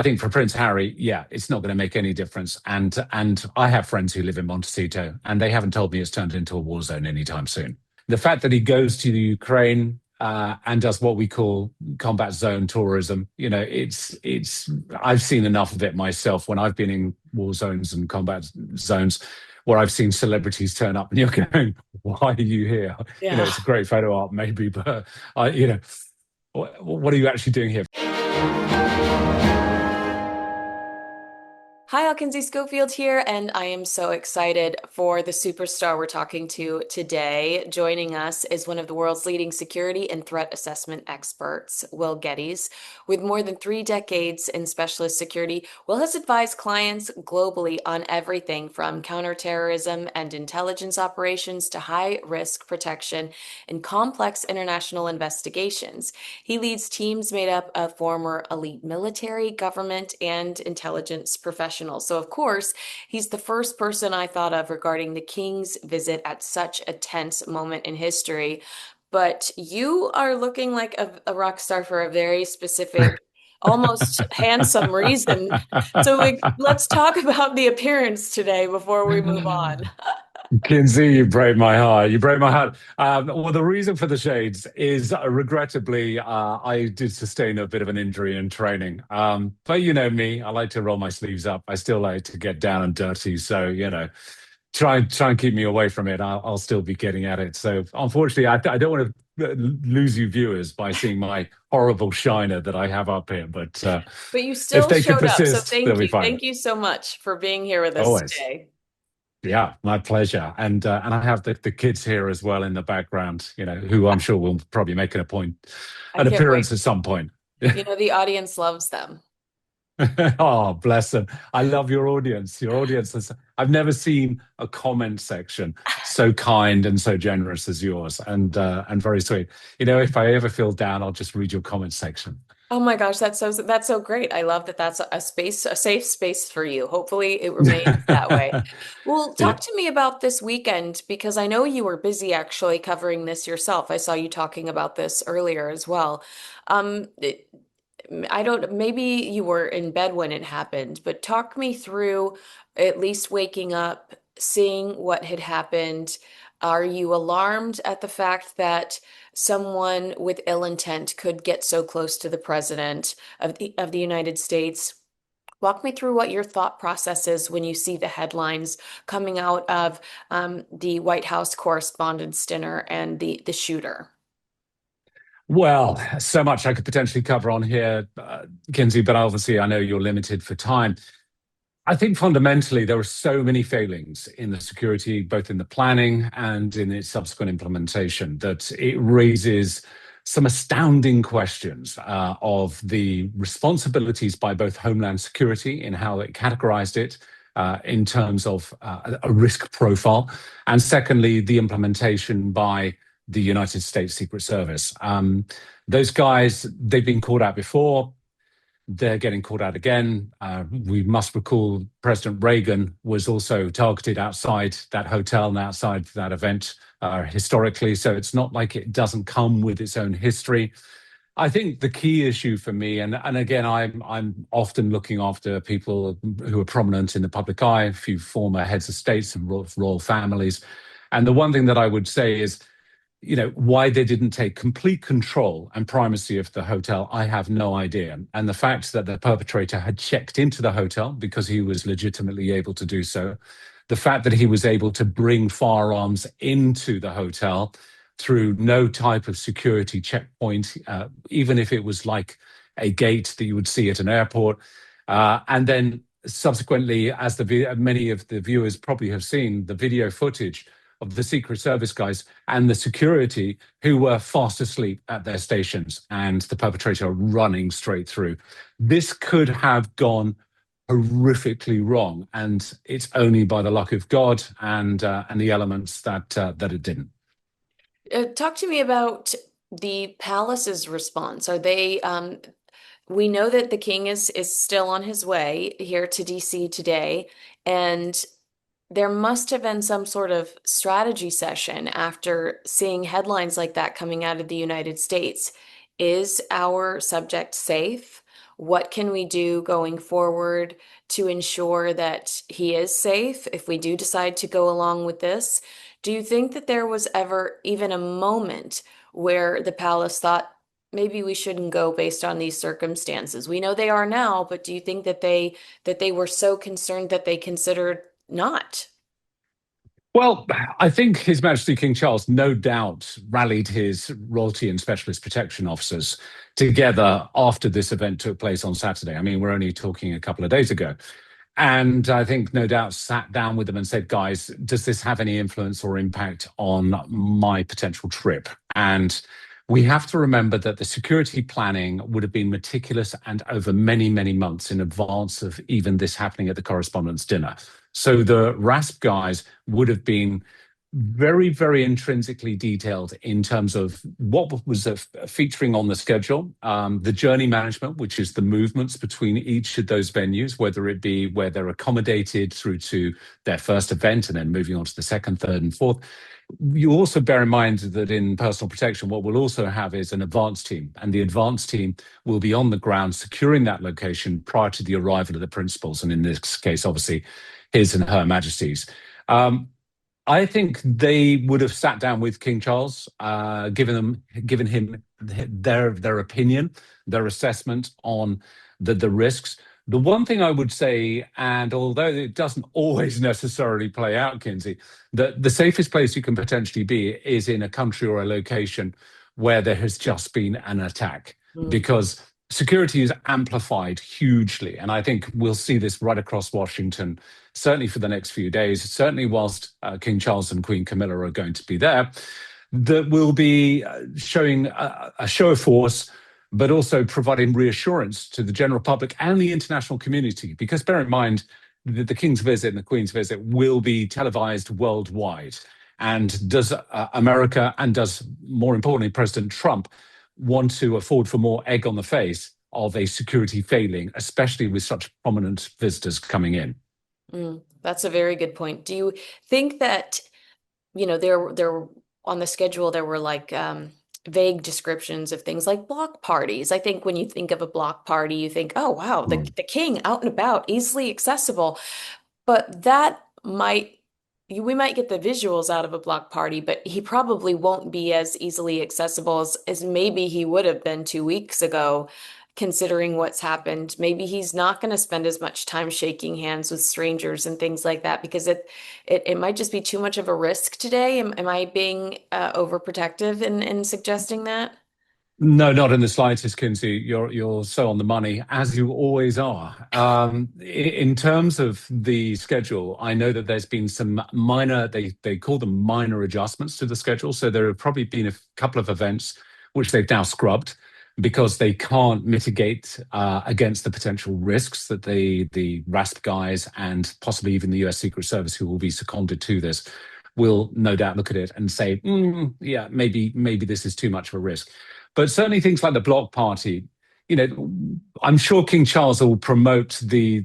think for Prince Harry, yeah, it's not going to make any difference. And I have friends who live in Montecito, and they haven't told me it's turned into a war zone anytime soon. The fact that he goes to the Ukraine and does what we call combat zone tourism, it's I've seen enough of it myself when I've been in war zones and combat zones where I've seen celebrities turn up and you're going, why are you here? Yeah. It's a great photo op, maybe, but what are you actually doing here? Hi, Kinsey Schofield here, and I am so excited for the superstar we're talking to today. Joining us is one of the world's leading security and threat assessment experts, Will Geddes. With more than 3 decades in specialist security, Will has advised clients globally on everything from counterterrorism and intelligence operations to high-risk protection and complex international investigations. He leads teams made up of former elite military, government, and intelligence professionals. So, of course, he's the first person I thought of regarding the King's visit at such a tense moment in history. But you are looking like a rock star for a very specific, almost handsome reason. So, let's talk about the appearance today before we move on. Kinsey, you break my heart. You break my heart. Well, the reason for the shades is regrettably, I did sustain a bit of an injury in training. But you know me, I like to roll my sleeves up. I still like to get down and dirty. So, try and keep me away from it. I'll still be getting at it. So, unfortunately, I don't want to lose you viewers by seeing my horrible shiner that I have up here. But But you if still they can showed up. So, persist, they'll thank be you. fine. Thank you so much for being here with us Always. today. Yeah, my pleasure. And I have the kids here as well in the background, who I'm sure will probably make I an can't wait. appearance at some point. The audience loves them. Oh, bless them. I love your audience. Your audience is, I've never seen a comment section so kind and so generous as yours and very sweet. If I ever feel down, I'll just read your comment section. Oh my gosh, that's so great. I love that that's a space, a safe space for you. Hopefully it remains that way. Well, Yeah. talk to me about this weekend because I know you were busy actually covering this yourself. I saw you talking about this earlier as well. Um, it- I don't, maybe you were in bed when it happened, but talk me through at least waking up, seeing what had happened. Are you alarmed at the fact that someone with ill intent could get so close to the president of the United States? Walk me through what your thought process is when you see the headlines coming out of the White House Correspondence Dinner and the shooter. Well, so much I could potentially cover on here, Kinsey, but obviously I know you're limited for time. I think fundamentally there are so many failings in the security, both in the planning and in its subsequent implementation, that it raises some astounding questions of the responsibilities by both Homeland Security in how it categorized it in terms of a risk profile, and secondly, the implementation by the United States Secret Service. Those guys, they've been called out before. They're getting called out again. We must recall President Reagan was also targeted outside that hotel and outside that event historically. So it's not like it doesn't come with its own history. I think the key issue for me, and again, I'm often looking after people who are prominent in the public eye, a few former heads of states and royal families. And the one thing that I would say is, why they didn't take complete control and primacy of the hotel, I have no idea. And the fact that the perpetrator had checked into the hotel because he was legitimately able to do so, the fact that he was able to bring firearms into the hotel through no type of security checkpoint, even if it was like a gate that you would see at an airport. And then subsequently, as many of the viewers probably have seen, the video footage of the Secret Service guys and the security who were fast asleep at their stations and the perpetrator running straight through. This could have gone horrifically wrong, and it's only by the luck of God and the elements that it didn't. Talk to me about the palace's response. Are they, we know that the king is still on his way here to DC today, and there must have been some sort of strategy session after seeing headlines like that coming out of the United States. Is our subject safe? What can we do going forward to ensure that he is safe if we do decide to go along with this? Do you think that there was ever even a moment where the palace thought maybe we shouldn't go based on these circumstances? We know they are now, but do you think that they were so concerned that they considered not? Well, I think His Majesty King Charles no doubt rallied his royalty and specialist protection officers together after this event took place on Saturday. I mean, we're only talking a couple of days ago. And I think no doubt sat down with them and said, guys, does this have any influence or impact on my potential trip? And we have to remember that the security planning would have been meticulous and over many, many months in advance of even this happening at the Correspondence Dinner. So the RASP guys would have been very, very intrinsically detailed in terms of what was featuring on the schedule, the journey management, which is the movements between each of those venues, whether it be where they're accommodated through to their first event and then moving on to the second, third, and fourth. You also bear in mind that in personal protection, what we'll also have is an advance team, and the advance team will be on the ground securing that location prior to the arrival of the principals, and in this case, obviously, His and Her Majesties. I think they would have sat down with King Charles, given him their opinion, their assessment on the risks. The one thing I would say, and although it doesn't always necessarily play out, Kinsey, that the safest place you can potentially be is in a country or a location where there has just been an attack, because security is amplified hugely. And I think we'll see this right across Washington, certainly for the next few days, certainly whilst King Charles and Queen Camilla are going to be there, that will be showing a show of force, but also providing reassurance to the general public and the international community. Because bear in mind that the King's visit and the Queen's visit will be televised worldwide. And does America, and does, more importantly, President Trump, want to afford for more egg on the face of a security failing, especially with such prominent visitors coming in? That's a very good point. Do you think that, there on the schedule, there were like vague descriptions of things like block parties? I think when you think of a block party, you think, oh, wow, the king out and about, easily accessible. But we might get the visuals out of a block party, but he probably won't be as easily accessible as maybe he would have been 2 weeks ago, considering what's happened. Maybe he's not going to spend as much time shaking hands with strangers and things like that, because it might just be too much of a risk today. Am I being overprotective in suggesting that? No, not in the slightest, Kinsey. You're so on the money, as you always are. In terms of the schedule, I know that there's been some minor, they call them minor adjustments to the schedule. So there have probably been a couple of events which they've now scrubbed because they can't mitigate against the potential risks that the RASP guys and possibly even the US Secret Service, who will be seconded to this, will no doubt look at it and say, yeah, maybe this is too much of a risk. But certainly things like the block party, I'm sure King Charles will promote the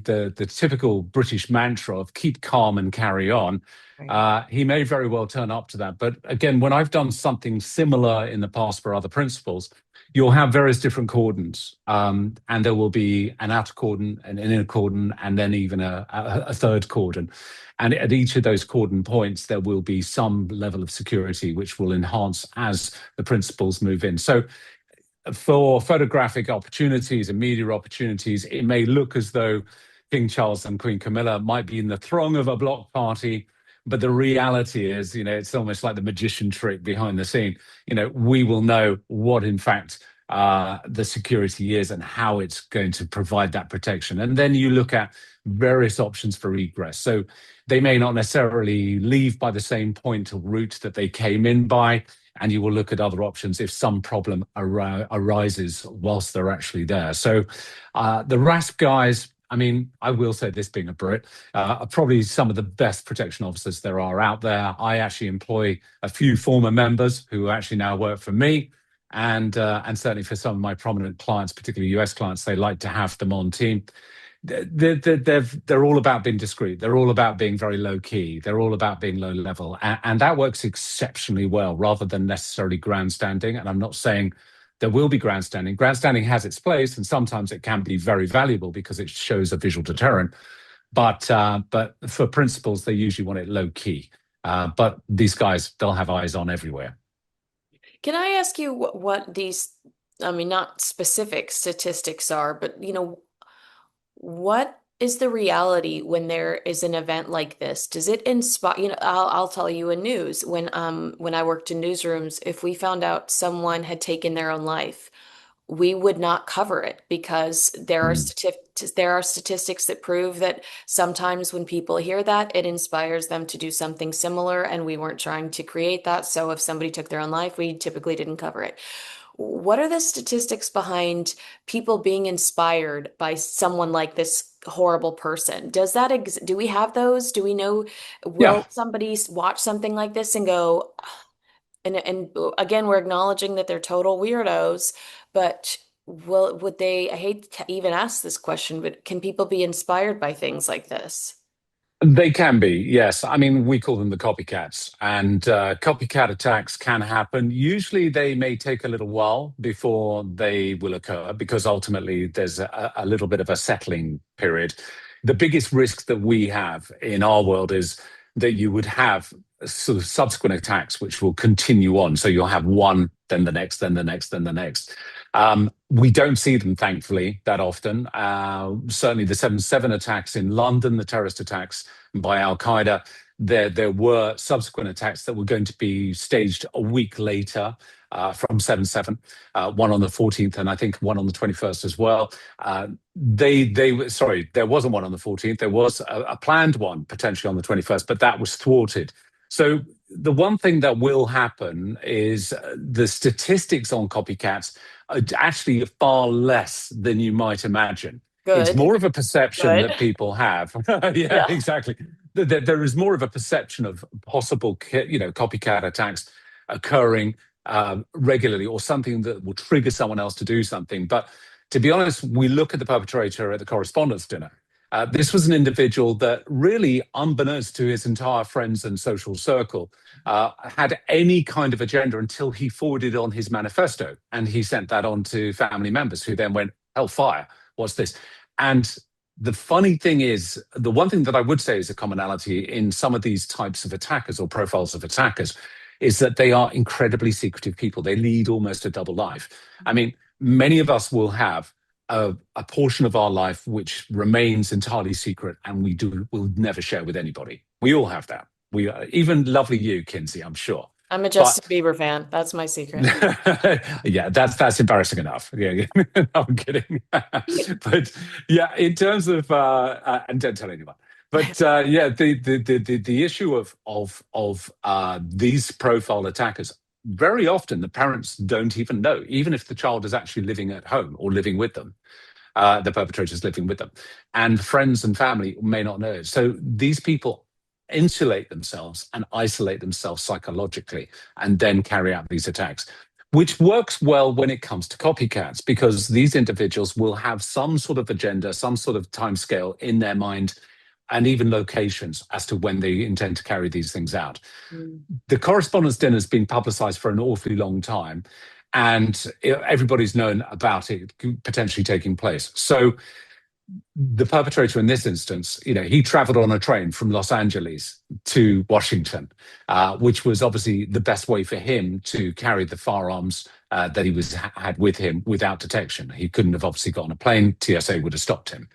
typical British mantra of keep calm and carry on. Right. He may very well turn up to that. But again, when I've done something similar in the past for other principals, you'll have various different cordons, and there will be an outer cordon, an inner cordon, and then even a third cordon. And at each of those cordon points, there will be some level of security which will enhance as the principals move in. So for photographic opportunities and media opportunities, it may look as though King Charles and Queen Camilla might be in the throng of a block party, but the reality is, it's almost like the magician trick behind the scene. We will know what, in fact, the security is and how it's going to provide that protection. And then you look at various options for egress. So they may not necessarily leave by the same point or route that they came in by, and you will look at other options if some problem arises whilst they're actually there. So the RASP guys, I mean, I will say this, being a Brit, are probably some of the best protection officers there are out there. I actually employ a few former members who actually now work for me. And certainly for some of my prominent clients, particularly US clients, they like to have them on team. They're all about being discreet. They're all about being very low key. They're all about being low level. And that works exceptionally well rather than necessarily grandstanding. And I'm not saying There will be grandstanding. Grandstanding has its place, and sometimes it can be very valuable because it shows a visual deterrent. But for principals, they usually want it low key. But these guys, they'll have eyes on everywhere. Can I ask you what these, I mean, not specific statistics are, but what is the reality when there is an event like this? Does it inspire, I'll tell you in news when I worked in newsrooms, if we found out someone had taken their own life, we would not cover it because Mm. there are statistics that prove that sometimes when people hear that, it inspires them to do something similar, and we weren't trying to create that. So if somebody took their own life, we typically didn't cover it. What are the statistics behind people being inspired by someone like this horrible person? Do we have those? Do we know, will Yeah, somebody watch something like this and go, and again, we're acknowledging that they're total weirdos, but would they, I hate to even ask this question, but can people be inspired by things like this? they can be, yes. I mean, we call them the copycats, and copycat attacks can happen. Usually, they may take a little while before they will occur because ultimately there's a little bit of a settling period. The biggest risk that we have in our world is that you would have sort of subsequent attacks which will continue on. So you'll have one, then the next, then the next, then the next. We don't see them, thankfully, that often. Certainly, the 7/7 attacks in London, the terrorist attacks by Al Qaeda, there were subsequent attacks that were going to be staged a week later from 7/7, one on the 14th, and I think one on the 21st as well. Sorry, there wasn't one on the 14th. There was a planned one potentially on the 21st, but that was thwarted. So the one thing that will happen is the statistics on copycats are actually far less than you might imagine. It's Good, more of a perception good. that people have. Yeah, Yeah. exactly. There is more of a perception of possible, copycat attacks occurring regularly, or something that will trigger someone else to do something. But to be honest, we look at the perpetrator at the Correspondence Dinner. This was an individual that really, unbeknownst to his entire friends and social circle, had any kind of agenda until he forwarded on his manifesto. And he sent that on to family members who then went, hellfire, what's this? And the funny thing is, the one thing that I would say is a commonality in some of these types of attackers or profiles of attackers is that they are incredibly secretive people. They lead almost a double life. I mean, many of us will have a portion of our life which remains entirely secret, and will never share with anybody. We all have that. Even lovely you, Kinsey, I'm sure. I'm a But Justin Bieber fan. That's my secret. yeah, that's embarrassing enough. Yeah, yeah. No, I'm kidding. But yeah, in terms of and don't tell anyone. But yeah, the issue of these profile attackers, very often the parents don't even know, even if the child is actually living at home or living with them. The perpetrator is living with them, and friends and family may not know. So these people insulate themselves and isolate themselves psychologically and then carry out these attacks, which works well when it comes to copycats because these individuals will have some sort of agenda, some sort of timescale in their mind, and even locations as to when they intend to carry these things out. Mm. The Correspondence Dinner has been publicized for an awfully long time, and everybody's known about it potentially taking place. So the perpetrator in this instance, he traveled on a train from Los Angeles to Washington, which was obviously the best way for him to carry the firearms that he had with him without detection. He couldn't have obviously got on a plane. TSA would have stopped him.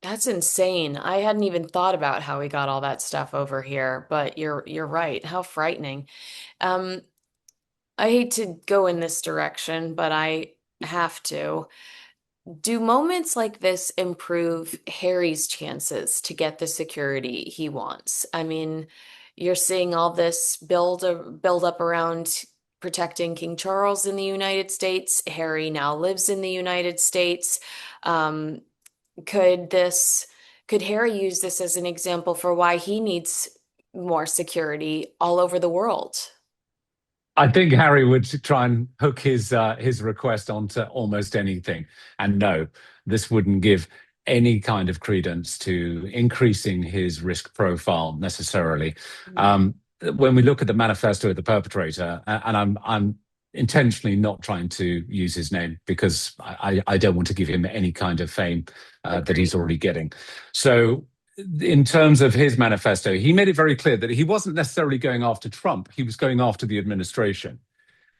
That's insane. I hadn't even thought about how we got all that stuff over here, but you're right. How frightening. Um, I hate to go in this direction, but I have to. Do moments like this improve Harry's chances to get the security he wants? I mean, you're seeing all this build up around protecting King Charles in the United States. Harry now lives in the United States. Um, could this could Harry use this as an example for why he needs more security all over the world? I think Harry would try and hook his request onto almost anything. And no, this wouldn't give any kind of credence to increasing his risk profile necessarily. Mm. When we look at the manifesto of the perpetrator, and I'm intentionally not trying to use his name because I don't want to give him any kind of fame that Agreed. he's already getting. So, in terms of his manifesto, he made it very clear that he wasn't necessarily going after Trump, he was going after the administration.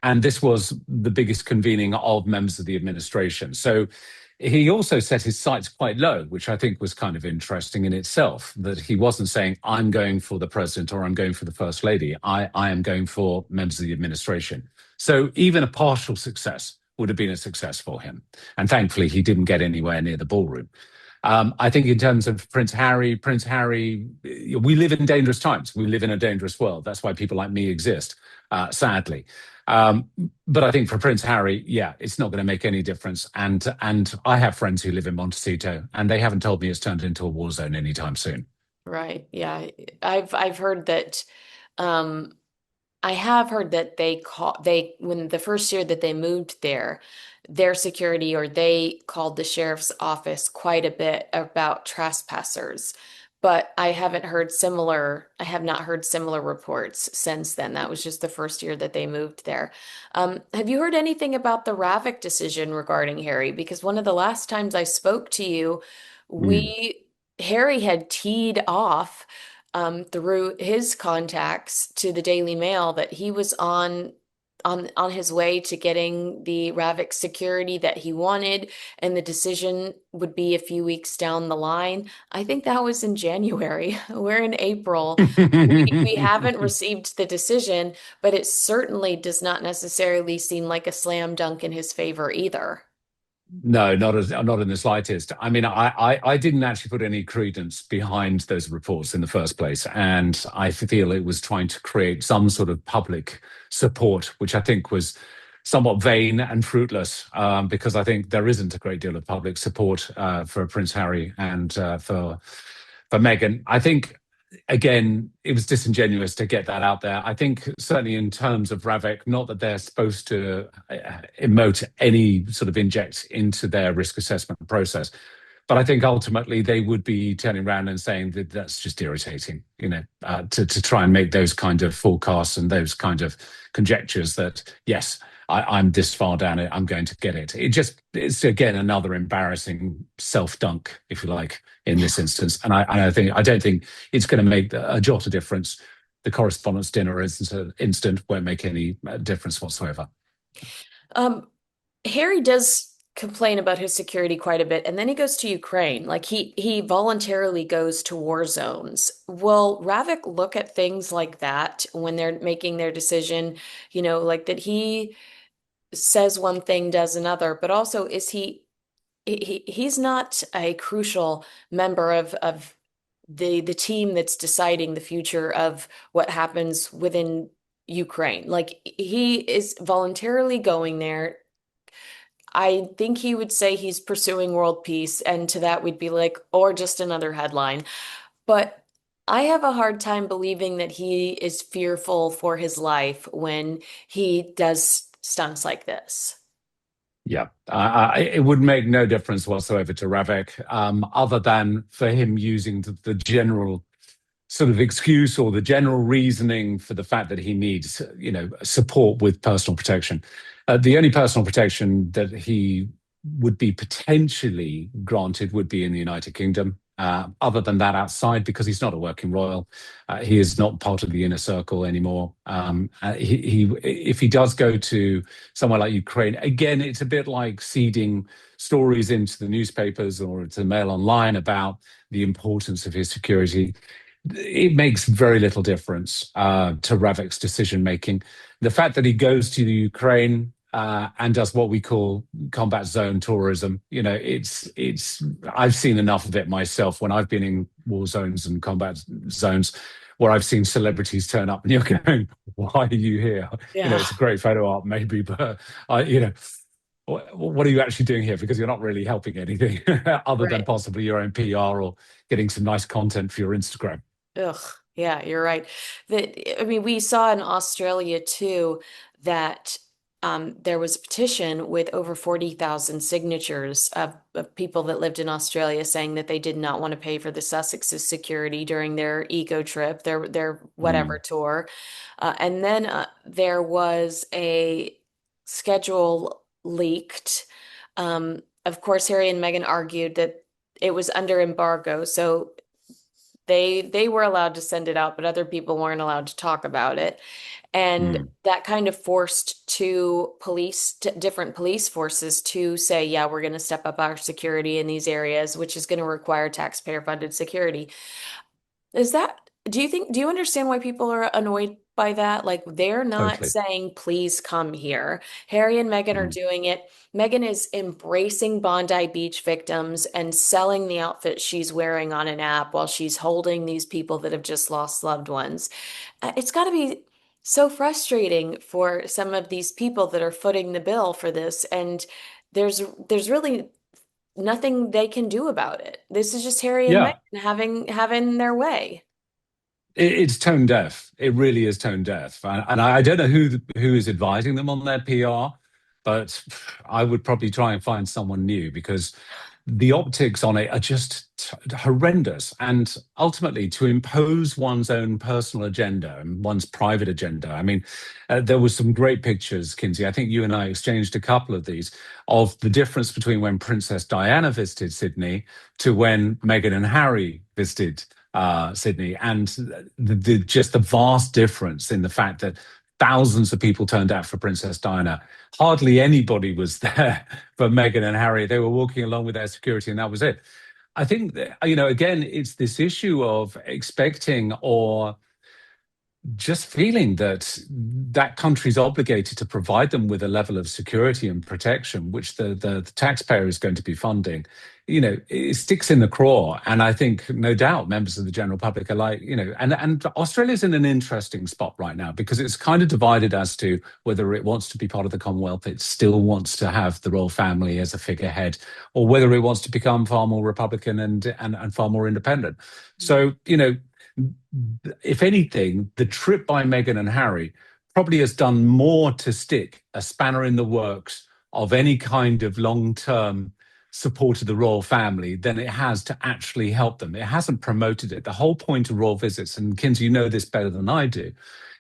And this was the biggest convening of members of the administration. So he also set his sights quite low, which I think was kind of interesting in itself, that he wasn't saying, I'm going for the president or I'm going for the first lady. I am going for members of the administration. So even a partial success would have been a success for him. And thankfully, he didn't get anywhere near the ballroom. I think in terms of Prince Harry, we live in dangerous times. We live in a dangerous world. That's why people like me exist, sadly. Um, but I think for Prince Harry, yeah, it's not going to make any difference. And I have friends who live in Montecito, and they haven't told me it's turned into a war zone anytime soon. Right. Yeah. I've heard that um I have heard that they when the first year that they moved there, their security or they called the sheriff's office quite a bit about trespassers. But I have not heard similar reports since then. That was just the first year that they moved there. Have you heard anything about the RAVEC decision regarding Harry? Because one of the last times I spoke to you, Mm. we Harry had teed off through his contacts to the Daily Mail that he was on his way to getting the RAVIC security that he wanted, and the decision would be a few weeks down the line. I think that was in January. We're in April. We haven't received the decision, but it certainly does not necessarily seem like a slam dunk in his favor either. No, not in the slightest. I mean, I didn't actually put any credence behind those reports in the first place, and I feel it was trying to create some sort of public support, which I think was somewhat vain and fruitless, because I think there isn't a great deal of public support for Prince Harry and for Meghan. I think again, it was disingenuous to get that out there. I think certainly in terms of RAVEC, not that they're supposed to emote any sort of inject into their risk assessment process, but I think ultimately they would be turning around and saying that that's just irritating, to try and make those kind of forecasts and those kind of conjectures that, yes, I'm this far down it, I'm going to get it. It's again another embarrassing self dunk, if you like, in this instance. And I don't think it's going to make a jot of difference. The correspondence dinner instant won't make any difference whatsoever. Um, Harry does complain about his security quite a bit, and then he goes to Ukraine. Like he voluntarily goes to war zones. Will Ravik look at things like that when they're making their decision? Like that he says one thing, does another, but also he's not a crucial member of the team that's deciding the future of what happens within Ukraine. Like he is voluntarily going there. I think he would say he's pursuing world peace, and to that we'd be like, or just another headline. But I have a hard time believing that he is fearful for his life when he does stunts like this. Yeah, it would make no difference whatsoever to Ravek, other than for him using the general sort of excuse or the general reasoning for the fact that he needs, support with personal protection. The only personal protection that he would be potentially granted would be in the United Kingdom. Other than that, outside, because he's not a working royal, he is not part of the inner circle anymore. If he does go to somewhere like Ukraine, again, it's a bit like seeding stories into the newspapers or to Mail Online about the importance of his security. It makes very little difference to Ravik's decision making. The fact that he goes to the Ukraine and does what we call combat zone tourism, it's. I've seen enough of it myself when I've been in war zones and combat zones, where I've seen celebrities turn up, and you're going, "Why are you here?" Yeah, It's a great photo op, maybe, but I, what are you actually doing here? Because you're not really helping anything other than right. possibly your own PR or getting some nice content for your Instagram. Ugh, yeah, you're right. I mean, we saw in Australia too that there was a petition with over 40,000 signatures of people that lived in Australia saying that they did not want to pay for the Sussex's security during their eco trip, their whatever Mm. tour. And then there was schedule leaked. Of course, Harry and Meghan argued that it was under embargo, so they were allowed to send it out, but other people weren't allowed to talk about it. And Mm, that kind of forced different police forces to say, yeah, we're going to step up our security in these areas, which is going to require taxpayer funded security. Do you understand why people are annoyed by that? Like, they're not totally. saying, please come here. Harry and Meghan are Mm. doing it. Meghan is embracing Bondi Beach victims and selling the outfit she's wearing on an app while she's holding these people that have just lost loved ones. It's got to be so frustrating for some of these people that are footing the bill for this, and there's really nothing they can do about it. This is just Harry and Yeah. Meghan having their way. It's tone deaf. It really is tone deaf. And I don't know who is advising them on their PR, but I would probably try and find someone new because the optics on it are just horrendous. And ultimately, to impose one's own personal agenda and one's private agenda. I mean, there was some great pictures, Kinsey. I think you and I exchanged a couple of these of the difference between when Princess Diana visited Sydney to when Meghan and Harry visited Sydney, and just the vast difference in the fact that thousands of people turned out for Princess Diana. Hardly anybody was there for Meghan and Harry. They were walking along with their security, and that was it. I think that, again, it's this issue of expecting or just feeling that that country's obligated to provide them with a level of security and protection, which the taxpayer is going to be funding, it sticks in the craw. And I think, no doubt, members of the general public are like, and Australia's in an interesting spot right now because it's kind of divided as to whether it wants to be part of the Commonwealth, it still wants to have the royal family as a figurehead, or whether it wants to become far more Republican and far more independent. So, if anything, the trip by Meghan and Harry probably has done more to stick a spanner in the works of any kind of long-term support of the royal family than it has to actually help them. It hasn't promoted it. The whole point of royal visits, and Kinsey, you know this better than I do,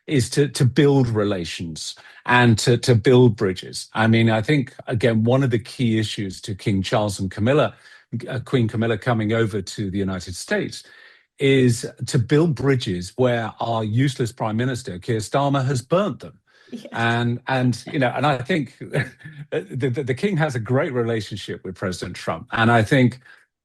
is to build relations and to build bridges. I mean, I think, again, one of the key issues to King Charles and Camilla, Queen Camilla coming over to the United States is to build bridges where our useless Prime Minister, Keir Starmer, has burnt them. Yes. And I think the king has a great relationship with President Trump. And I think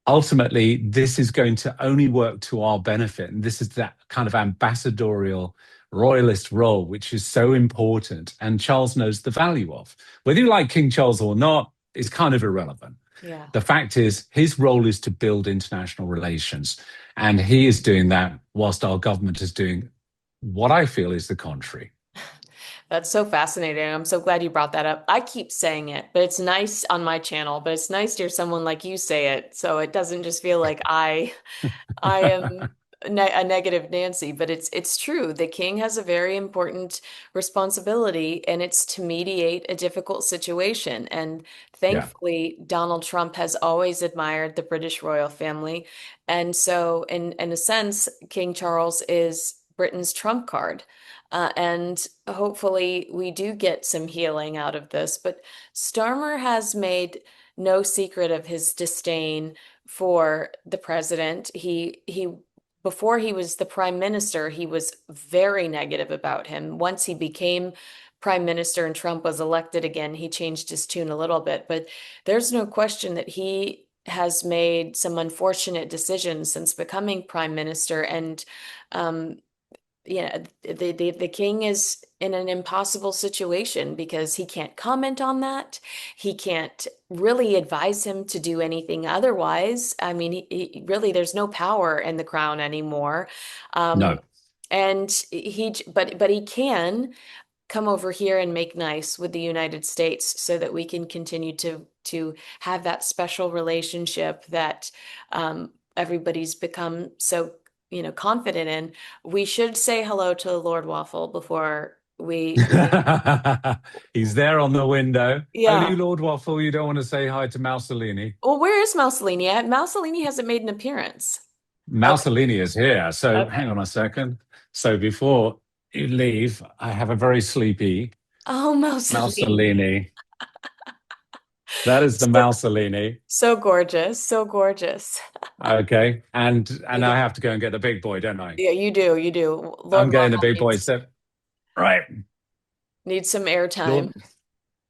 ultimately this is going to only work to our benefit. And this is that kind of ambassadorial royalist role, which is so important. And Charles knows the value of. Whether you like King Charles or not is kind of irrelevant. Yeah. The fact is, his role is to build international relations. And he is doing that whilst our government is doing what I feel is the contrary. That's so fascinating. I'm so glad you brought that up. I keep saying it, but it's nice on my channel, but it's nice to hear someone like you say it. So it doesn't just feel like I am a negative Nancy, but it's true. The king has a very important responsibility, and it's to mediate a difficult situation. And Yeah. thankfully, Donald Trump has always admired the British royal family. And so, in a sense, King Charles is Britain's trump card. And hopefully, we do get some healing out of this. But Starmer has made no secret of his disdain for the president. He before he was the prime minister, he was very negative about him. Once he became prime minister and Trump was elected again, he changed his tune a little bit, but there's no question that he has made some unfortunate decisions since becoming prime minister. And um, the king is in an impossible situation because he can't comment on that. He can't really advise him to do anything otherwise. I mean, really, there's no power in the crown anymore. Um, No. and but he can come over here and make nice with the United States so that we can continue to have that special relationship that everybody's become so confident in. We should say hello to Lord Waffle before we He's there on the window. Only yeah. Lord Waffle, you don't want to say hi to Mouselini. Well, where is Mouselini at? Mouselini hasn't made an appearance. Okay. Mouselini is here. So Okay. hang on a second. So before you leave, I have a very sleepy. Oh, Mussolini. Mussolini. That is the So, Mussolini. so gorgeous, so gorgeous. Okay. And You I got, have to go and get the big boy, don't I? yeah, you do, you do. I'm Lord getting the Markle big boy. So, right. needs some airtime. Lord.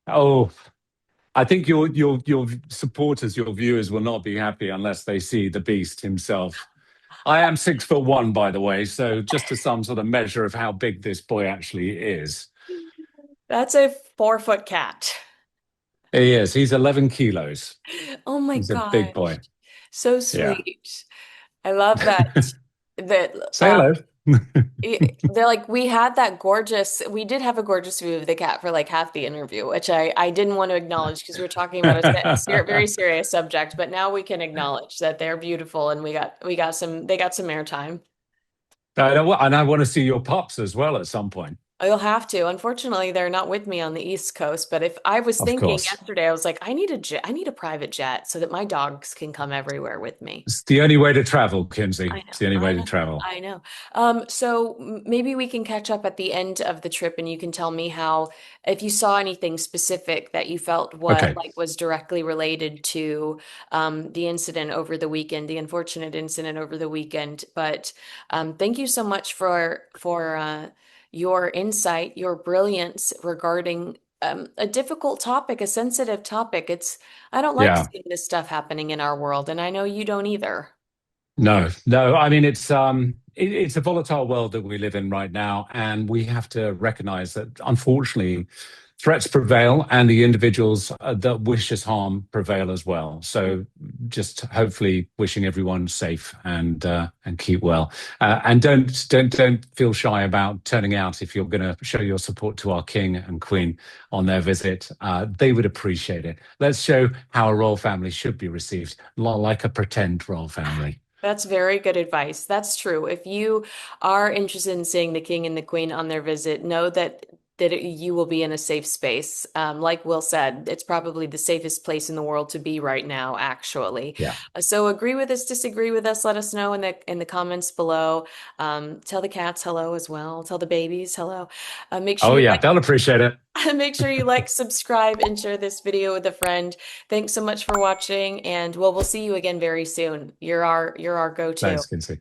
Oh, I think your supporters, your viewers will not be happy unless they see the beast himself. I am 6'1", by the way, so just to some sort of measure of how big this boy actually is. That's a 4 foot cat. He is. He's 11 kilos. Oh my He's a big gosh. boy. So Yeah. sweet. I love that that Say hello. they're like we had that gorgeous we did have a gorgeous view of the cat for like half the interview, which I didn't want to acknowledge because we were talking about very serious subject, but now we can acknowledge that they're beautiful and we got some they got some airtime. And I want to see your pups as well at some point. You'll have to. Unfortunately, they're not with me on the East Coast, but if I was Of thinking course. yesterday, I was like, I need a jet, I need a private jet so that my dogs can come everywhere with me. It's the only way to travel, I Kinsey. know, It's the only I way to know, travel. I know. So maybe we can catch up at the end of the trip and you can tell me how, if you saw anything specific that you felt what Okay. like was directly related to the incident over the weekend, the unfortunate incident over the weekend. But thank you so much for your insight, your brilliance regarding a difficult topic, a sensitive topic. I don't like Yeah. seeing this stuff happening in our world, and I know you don't either. No, no. I mean, it's a volatile world that we live in right now, and we have to recognize that unfortunately, threats prevail, and the individuals that wish us harm prevail as well. So, just hopefully, wishing everyone safe and keep well, and don't feel shy about turning out if you're going to show your support to our king and queen on their visit. They would appreciate it. Let's show how a royal family should be received, not like a pretend royal family. That's very good advice. That's true. If you are interested in seeing the king and the queen on their visit, know that you will be in a safe space. Like Will said, it's probably the safest place in the world to be right now, actually. Yeah. So agree with us, disagree with us, let us know in the comments below. Tell the cats hello as well. Tell the babies hello. Make sure Oh you yeah, like they'll appreciate it. make sure you like, subscribe, and share this video with a friend. Thanks so much for watching, and we'll see you again very soon. You're our go-to. Thanks, Kinsey.